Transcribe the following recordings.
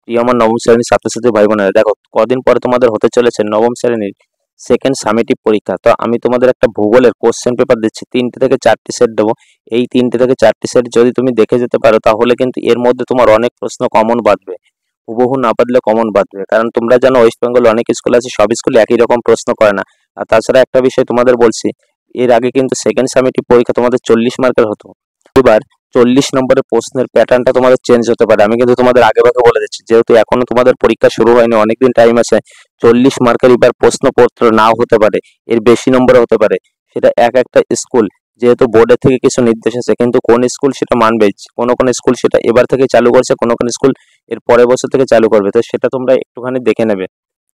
প্রিয় আমার নবম শ্রেণীর ছাত্রছাত্রী ভাই বোনেরা, দেখো কদিন পরে তোমাদের হতে চলেছে নবম শ্রেণীর সেকেন্ড সামেটিভ পরীক্ষা। তো আমি তোমাদের একটা ভূগোলের কোশ্চেন পেপার দিচ্ছি, 3টে থেকে 4টি সেট দেবো। এই 3টে থেকে 4টি সেট যদি তুমি দেখে যেতে পারো তাহলে কিন্তু এর মধ্যে তোমার অনেক প্রশ্ন কমন বাঁধবে, হুবহু না বাঁধলে কমন বাঁধবে। কারণ তোমরা জানো ওয়েস্ট বেঙ্গল অনেক স্কুল আছে, সব স্কুলে একই রকম প্রশ্ন করে না। আর তাছাড়া একটা বিষয় তোমাদের বলছি, এর আগে কিন্তু সেকেন্ড সামেটিভ পরীক্ষা তোমাদের 40 মার্কের হতো। এবার 40 নম্বরের প্রশ্নের প্যাটার্নটা তোমাদের চেঞ্জ হতে পারে। আমি কিন্তু তোমাদের আগে ভাগে বলে দিচ্ছি, যেহেতু এখনো তোমাদের পরীক্ষা শুরু হয়নি, অনেকদিন টাইম আছে। 40 মার্কের এবার প্রশ্নপত্র নাও হতে পারে, এর বেশি নম্বরে হতে পারে। সেটা এক একটা স্কুল, যেহেতু বোর্ডের থেকে কিছু নির্দেশ আছে, কিন্তু কোন স্কুল সেটা মানবে, কোনো কোনো স্কুল সেটা এবার থেকে চালু করছে, কোনো কোনো স্কুল এর পরের বছর থেকে চালু করবে। তো সেটা তোমরা একটুখানি দেখে নেবে।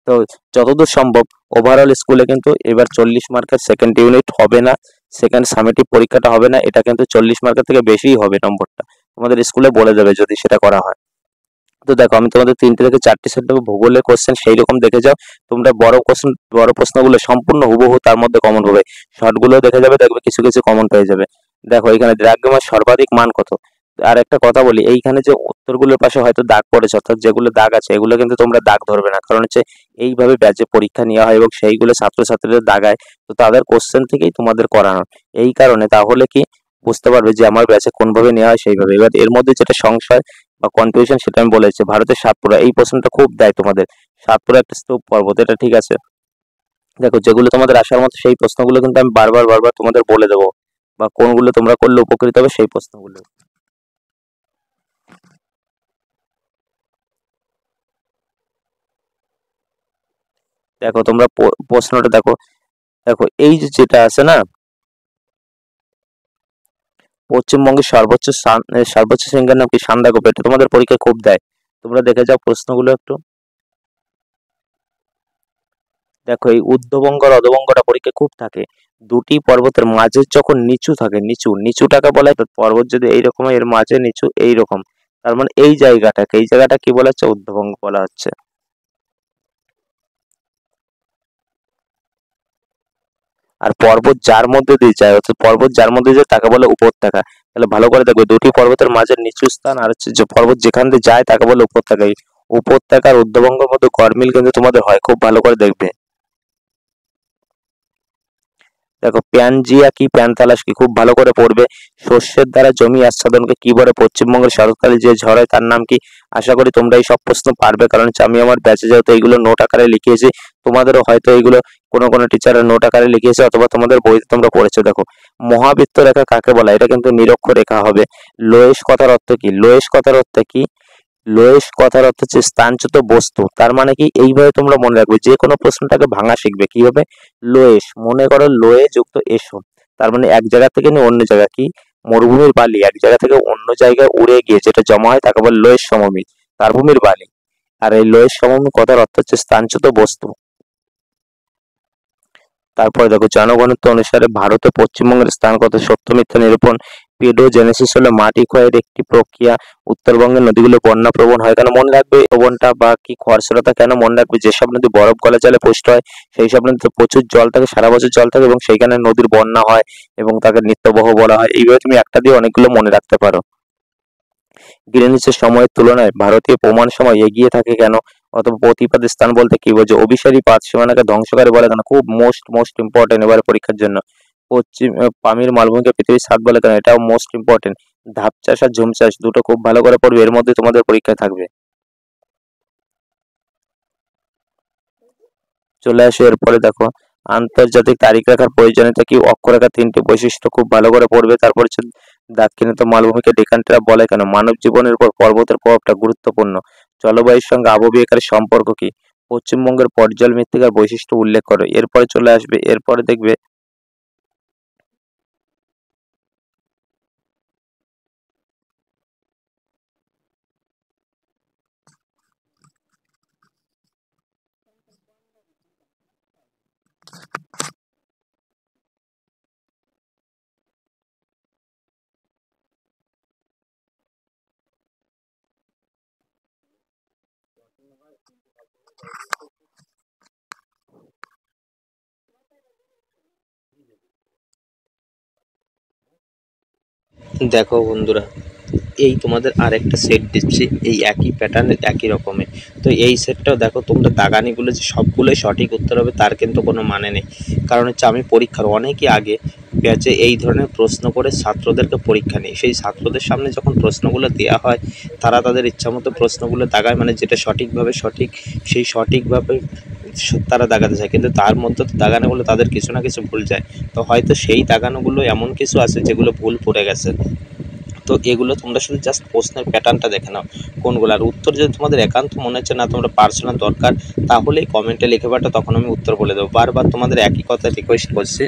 তো যতদূর সম্ভব ওভারঅল স্কুলে কিন্তু এবার 40 মার্কের সেকেন্ড ইউনিট হবে না, সেকেন্ড সামেটিভ পরীক্ষাটা হবে না। এটা কিন্তু 40 মার্কের থেকে বেশিই হবে নম্বরটা, তোমাদের স্কুলে বলে দেবে যদি সেটা করা হয়। তো দেখো আমি তোমাদের 3টে থেকে 4টি সেট দেবো, ভূগোলের কোশ্চেন সেই রকম দেখে যাও। তোমরা বড় প্রশ্নগুলো সম্পূর্ণ হুবহু তার মধ্যে কমন হবে, শর্টগুলো দেখে যাবে, দেখবে কিছু কিছু কমন পেয়ে যাবে। দেখো এখানে দ্রাঘিমার সর্বাধিক মান কত। আর একটা কথা বলি, এইখানে যে উত্তরগুলোর পাশে হয়তো দাগ পড়েছে, অর্থাৎ যেগুলো দাগ আছে এগুলো কিন্তু তোমরা দাগ ধরবে না, কারণ হচ্ছে এইভাবে ব্যাচে পরীক্ষা নেওয়া হয় এবং সেইগুলো ছাত্রছাত্রীদের দাগায়। তো তাদের কোশ্চেন থেকেই তোমাদের করানো, এই কারণে তাহলে কি বুঝতে পারবে যে আমার ব্যাচে কোনভাবে নেওয়া হয় সেইভাবে। এবার এর মধ্যে যেটা সংশয় বা কনফিউশন সেটা আমি বলেছি, ভারতের সাতপুরা, এই প্রশ্নটা খুব দেয় তোমাদের। সাতপুরা একটা স্তূপ পর্বত, এটা ঠিক আছে। দেখো যেগুলো তোমাদের আসার মতো সেই প্রশ্নগুলো কিন্তু আমি বারবার বারবার তোমাদের বলে দেবো, বা কোনগুলো তোমরা করলে উপকৃত হবে সেই প্রশ্নগুলো। দেখো তোমরা প্রশ্নটা দেখো। দেখো এই যে যেটা আছে না, পশ্চিমবঙ্গের সর্বোচ্চ শৃঙ্গের নাম কি? সান্দাকফু। এটা তোমাদের পরীক্ষায় খুব দেয়, তোমরা দেখে যাও প্রশ্নগুলো একটু। দেখো এই ঊর্ধ্ববঙ্গ আর অধোবঙ্গটা পরীক্ষায় খুব থাকে। দুটি পর্বতের মাঝে যখন নিচু থাকে, নিচুটাকে বলা হয়, পর্বত যদি এইরকম হয় এর মাঝে নিচু এইরকম, তার মানে এই জায়গাটা কি বলা হচ্ছে? ঊর্ধ্ববঙ্গ বলা হচ্ছে। আর পর্বত যার মধ্যে দিয়ে যায়, অর্থাৎ পর্বত যার মধ্যে যায় তাকে বলে উপত্যকা। তাহলে ভালো করে দেখবে, দুটি পর্বতের মাঝে নিচু স্থান আর হচ্ছে যে পর্বত যেখান দিয়ে যায় তাকে বলে উপত্যকা। এই উপত্যকার ঊর্ধ্ববঙ্গের মধ্যে গরমিল কিন্তু তোমাদের হয়, খুব ভালো করে দেখবে। দেখো প্যানজিয়া কি, প্যানতালাস কি, খুব ভালো করে পড়বে। শস্যের দ্বারা জমি আচ্ছাদনকে কি বলে? পশ্চিমবঙ্গের শরৎকালে যে ঝড় হয় তার নাম কি? আশা করি তোমরা এই সব প্রশ্ন পারবে, কারণ হচ্ছে আমি আমার ব্যাচে যেহেতু এইগুলো নোট আকারে লিখিয়েছি, তোমাদেরও হয়তো এইগুলো কোনো কোনো টিচারের নোট আকারে লিখিয়েছে অথবা তোমাদের বইতে তোমরা পড়েছো। দেখো মহাবৃত্ত রেখা কাকে বলা? এটা কিন্তু নিরক্ষরেখা হবে। লোয়েশ কথার অর্থ কি? লোয়েশ কথার অর্থ হচ্ছে স্থানচ্যুত বস্তু। তার মানে কি? এইভাবে তোমরা মনে রাখবে, যে কোনো প্রশ্নটাকে ভাঙা শিখবে কিভাবে। লোয়েশ, মনে করো লোয়ে যুক্ত এসো, তার মানে এক জায়গা থেকে নিয়ে অন্য জায়গা কি? মরুভূমির বালি এক জায়গা থেকে অন্য জায়গায় উড়ে গিয়ে যেটা জমা হয় তাকে বলে লোয়েশ সমভূমি, তারভূমির বালি। আর এই লোয়েশ সমভূমি কথার অর্থ হচ্ছে স্থানচ্যুত বস্তু। তারপরে দেখো জনঘনত্ব অনুসারে ভারতে পশ্চিমবঙ্গের স্থান কত? সত্য মিথ্যা নিরূপণ। পেডোজেনেসিস হলো মাটি ক্ষয়ের একটি প্রক্রিয়া। উত্তরবঙ্গের নদীগুলো বন্যা প্রবণ হয় কেন? মনে রাখবে প্রবণটা বা কি খরস্রোতা কেন? মনে রাখবে যেসব নদী বরফ গলা জলে পুষ্ট হয় সেই সব নদীতে প্রচুর জল থাকে, সারা বছর জল থাকে এবং সেইখানে নদীর বন্যা হয় এবং তাকে নিত্যবহ বলা হয়। এইভাবে তুমি একটা দিয়ে অনেকগুলো মনে রাখতে পারো। গ্রিনিচের সময়ের তুলনায় ভারতীয় প্রমাণ সময় এগিয়ে থাকে কেন? অথবা প্রতিপাদ স্থান বলতে কি বোঝো? অভিসারী পাত সীমানাকে ধ্বংসকারী বলে কেন? খুব মোস্ট ইম্পর্টেন্ট এবারে পরীক্ষার জন্য। পামির মালভূমিকে পৃথিবীর স্বাদ বলে কেন? এটাও মোস্ট ইম্পর্টেন্ট। ধাপ চাষ আর ঝুম চাষ দুটো খুব ভালো করে পড়বে, এর মধ্যে তোমাদের পরীক্ষায় থাকবে। চলে আসো এরপরে দেখো, আন্তর্জাতিক তারিখ রাখার প্রয়োজনীয়তা কি? অক্ষরেখার 3টি বৈশিষ্ট্য খুব ভালো করে পড়বে। তারপর হচ্ছে দাক্ষিণাত্য মালভূমিকে ডেকানটেরা বলে কেন? মানব জীবনের উপর পর্বতের প্রভাবটা গুরুত্বপূর্ণ। জলবায়ুর সঙ্গে আবহবিকারের সম্পর্ক কি? পশ্চিমবঙ্গের পর্যাল মৃত্তিকার বৈশিষ্ট্য উল্লেখ করো। এরপরে চলে আসবে, এরপরে দেখবে। দেখো বন্ধুরা, এই তোমাদের আরেকটা সেট দিচ্ছি এই একই প্যাটার্নের একই রকমের। তো এই সেটটাও দেখো তোমরা দাগানিগুলো যে সবগুলোই সঠিক উত্তর হবে তার কিন্তু কোনো মানে নেই। কারণ হচ্ছে আমি পরীক্ষার অনেকই আগে ব্যাচে এই ধরনের প্রশ্ন করে ছাত্রদেরকে পরীক্ষা নিই। সেই ছাত্রদের সামনে যখন প্রশ্নগুলো দেওয়া হয় তারা তাদের ইচ্ছামতো প্রশ্নগুলো দাগায়, মানে যেটা সঠিকভাবে সঠিক সেই সঠিকভাবে তারা দাগাতে চায়, কিন্তু তার মধ্যে তো দাগানোগুলো তাদের কিছু না কিছু ভুল যায়। তো হয়তো সেই দাগানোগুলো এমন কিছু আছে যেগুলো ভুল পড়ে গেছে। তো এগুলো তোমরা শুধু জাস্ট প্রশ্নের প্যাটার্নটা দেখে নাও কোনগুলো। আর উত্তর যদি তোমাদের একান্ত মনে হচ্ছে না তোমরা পার্সোনাল দরকার, তাহলেই কমেন্টে লিখে পাঠাও, তখন আমি উত্তর বলে দেবো। বারবার তোমাদের একই কথা রিকোয়েস্ট করছি,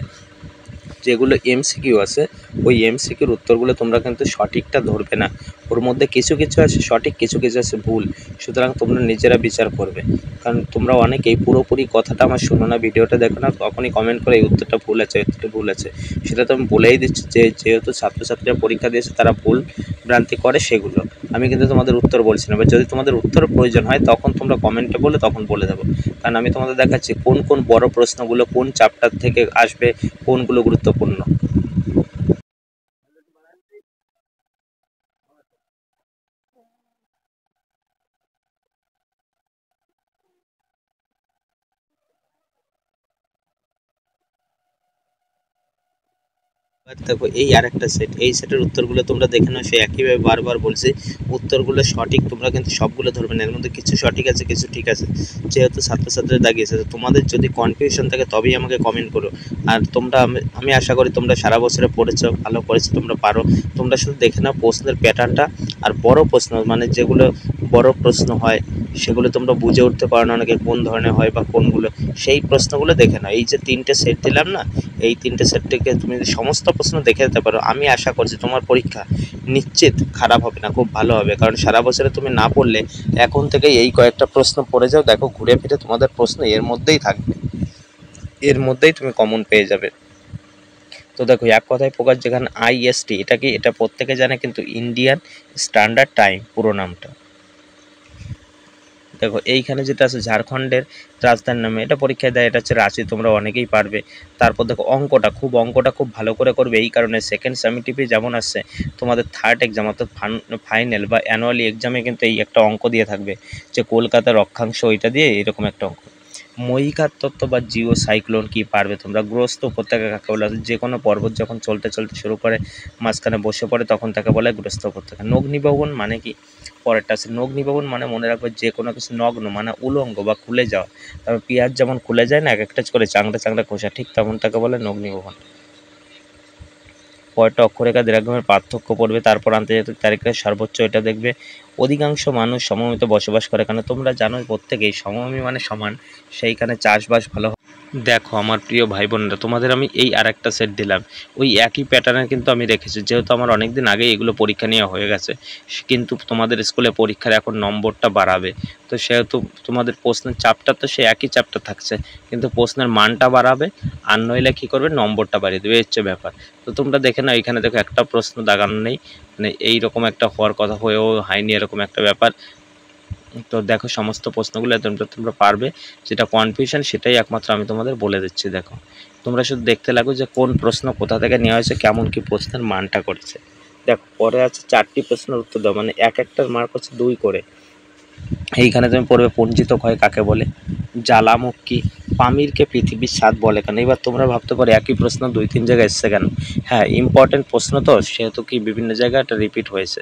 যেগুলো এমসিকিউ আছে ওই এমসিকিউর উত্তরগুলো তোমরা কিন্তু সঠিকটা ধরবে না। ওর মধ্যে কিছু কিছু আছে সঠিক, কিছু কিছু আছে ভুল। সুতরাং তোমরা নিজেরা বিচার করবে। কারণ তোমরা অনেকেই পুরোপুরি কথাটা আমার শোনো না, ভিডিওটা দেখো না, তখনই কমেন্ট করে এই উত্তরটা ভুল আছে, এই উত্তরটা ভুল আছে। সেটা তো আমি বলেই দিচ্ছি যে যেহেতু ছাত্রছাত্রীরা পরীক্ষা দিয়েছে তারা ভুল ভ্রান্তি করে সেগুলো। আমি কিন্তু তোমাদের উত্তর বলছি না, বা যদি তোমাদের উত্তর প্রয়োজন হয় তখন তোমরা কমেন্টে বলে তখন বলে দেবো। কারণ আমি তোমাদের দেখাচ্ছি কোন কোন বড় প্রশ্নগুলো কোন চ্যাপ্টার থেকে আসবে, কোনগুলো গুরুত্বপূর্ণ। এবার দেখো এই আরেকটা সেট, এই সেটের উত্তরগুলো তোমরা দেখে নাও। সে একইভাবে বারবার বলছি উত্তরগুলো সঠিক, তোমরা কিন্তু সবগুলো ধরবে না, এর মধ্যে কিছু সঠিক আছে কিছু ঠিক আছে। যেহেতু ছাত্রছাত্রীরা দাগিয়েছে, তোমাদের যদি কনফিউশন থাকে তবেই আমাকে কমেন্ট করো। আর তোমরা আমি আশা করি তোমরা সারা বছরে পড়েছো, ভালো পড়েছো, তোমরা পারো। তোমরা শুধু দেখে নাও প্রশ্নের প্যাটার্নটা, আর বড় প্রশ্ন মানে যেগুলো বড় প্রশ্ন হয় সেগুলো তোমরা বুঝে উঠতে পারো না অনেকে কোন ধরনের হয় বা কোনগুলো, সেই প্রশ্নগুলো দেখে নাও। এই যে তিনটে সেট দিলাম না, এই তিনটে সেট থেকে তুমি যদি সমস্ত প্রশ্ন দেখে যেতে পারো, আমি আশা করছি তোমার পরীক্ষা নিশ্চিত খারাপ হবে না, খুব ভালো হবে। কারণ সারা বছরে তুমি না পড়লে এখন থেকে এই কয়েকটা প্রশ্ন পড়ে যাও, দেখো ঘুরে ফিরে তোমাদের প্রশ্ন এর মধ্যেই থাকবে, এর মধ্যেই তুমি কমন পেয়ে যাবে। তো দেখো এক কথায় প্রকাশ, যেখানে আইএসটি এটা কি, এটা প্রত্যেকে জানে, কিন্তু ইন্ডিয়ান স্ট্যান্ডার্ড টাইম পুরো নামটা। দেখো এইখানে যেটা আছে ঝাড়খণ্ডের রাজধানীর নামে, এটা পরীক্ষায় দেয়, এটা হচ্ছে রাঁচি, তোমরা অনেকেই পারবে। তারপর দেখো অঙ্কটা খুব ভালো করে করবে, এই কারণে সেকেন্ড সামিটিভে যেমন আসছে তোমাদের থার্ড এক্সাম অর্থাৎ ফাইনাল বা অ্যানুয়ালি এক্সামে কিন্তু এই একটা অঙ্ক দিয়ে থাকবে যে কলকাতার অক্ষাংশ, ওইটা দিয়ে এরকম একটা অঙ্ক। মহীঘাত তত্ত্ব বা জিও সাইক্লোন কি পারবে তোমরা। গ্রস্ত উপত্যকা কাকে বলে, যে কোনো পর্বত যখন চলতে চলতে শুরু করে মাঝখানে বসে পড়ে তখন তাকে বলে গ্রস্ত উপত্যকা। নগ্নিভবন মানে কি, পরেরটা আছে নগ্নিভবন মানে মনে রাখবে যে কোনো কিছু নগ্ন মানে উলঙ্গ বা খুলে যাওয়া। তারপর পেঁয়াজ যেমন খুলে যায় না এক একটা করে চাংড়া চাংড়া খোসা, ঠিক তেমন তাকে বলে নগ্নিভবন। পরেরটা অক্ষরেখা দীর্ঘায়নের পার্থক্য পড়বে। তারপর আন্তর্জাতিক তারিখের সর্বোচ্চ, এটা দেখবে। অধিকাংশ মানুষ সমভূমিতে বসবাস করে, কারণ তোমরা জানো প্রত্যেকেই সমভূমি মানে সমান, সেইখানে চাষবাস ভালো। দেখো আমার প্রিয় ভাই বোনেরা, তোমাদের আমি এই আরেকটা সেট দিলাম, ওই একই প্যাটার্নের কিন্তু আমি রেখেছি, যেহেতু আমার অনেক দিন আগে এগুলো পরীক্ষা নেওয়া হয়ে গেছে। কিন্তু তোমাদের স্কুলে পরীক্ষার এখন নম্বরটা বাড়াবে, তো সেহেতু তোমাদের প্রশ্নের চাপটা তো সে একই চাপটা থাকছে, কিন্তু প্রশ্নের মানটা বাড়াবে, আর নইলে কী করবে নম্বরটা বাড়িয়ে দেবে, এই হচ্ছে ব্যাপার। তো তোমরা দেখে নাও এখানে দেখো একটা প্রশ্ন দাগানো নেই, মানে এইরকম একটা হওয়ার কথা হয়েও হয়নি, এরকম একটা ব্যাপার। তো দেখো সমস্ত প্রশ্নগুলো তোমরা পারবে, যেটা কনফিউশন সেটাই একমাত্র আমি তোমাদের বলে দিচ্ছি। দেখো তোমরা শুধু দেখতে লাগো যে কোন প্রশ্ন কোথা থেকে নেওয়া হয়েছে, কেমন কি প্রশ্নের মানটা করেছে। দেখো পরে আছে 4টি প্রশ্নের উত্তর দাও, মানে এক একটার মার্ক হচ্ছে 2 করে। এইখানে তুমি পড়বে পঞ্জিত ক্ষয় কাকে বলে, জ্বালামুখ কি, পামিরকে পৃথিবীর স্বাদ বলে কেন। এবার তোমরা ভাবতে পারো একই প্রশ্ন 2-3 জায়গায় এসছে কেন। হ্যাঁ ইম্পর্টেন্ট প্রশ্ন তো, সেহেতু কি বিভিন্ন জায়গায় এটা রিপিট হয়েছে।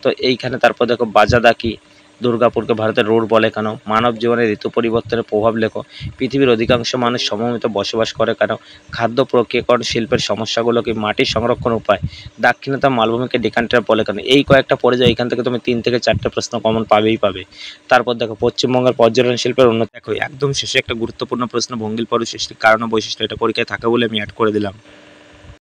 তো এইখানে তারপর দেখো বাজাদা কি, দুর্গাপুরকে ভারতের রোড বলে কেন, মানব জীবনে ঋতু পরিবর্তনের প্রভাব লেখো, পৃথিবীর অধিকাংশ মানুষ সমভূমিতে বসবাস করে কেন, খাদ্য প্রক্রিয়াকরণ শিল্পের সমস্যাগুলো কি, মাটির সংরক্ষণ উপায়, দাক্ষিণাত্য মালভূমিকে ডিকান্টার বলে কেন। এই কয়েকটা পড়ে যাও, এখান থেকে তুমি 3 থেকে 4টে প্রশ্ন কমন পাবেই পাবে। তারপর দেখো পশ্চিমবঙ্গের পর্যটন শিল্পের উন্নতি। দেখো একদম শেষে একটা গুরুত্বপূর্ণ প্রশ্ন, ভঙ্গিল পর্ব সৃষ্টির কারণ ও বৈশিষ্ট্য, এটা পরীক্ষায় থাকে বলে আমি অ্যাড করে দিলাম।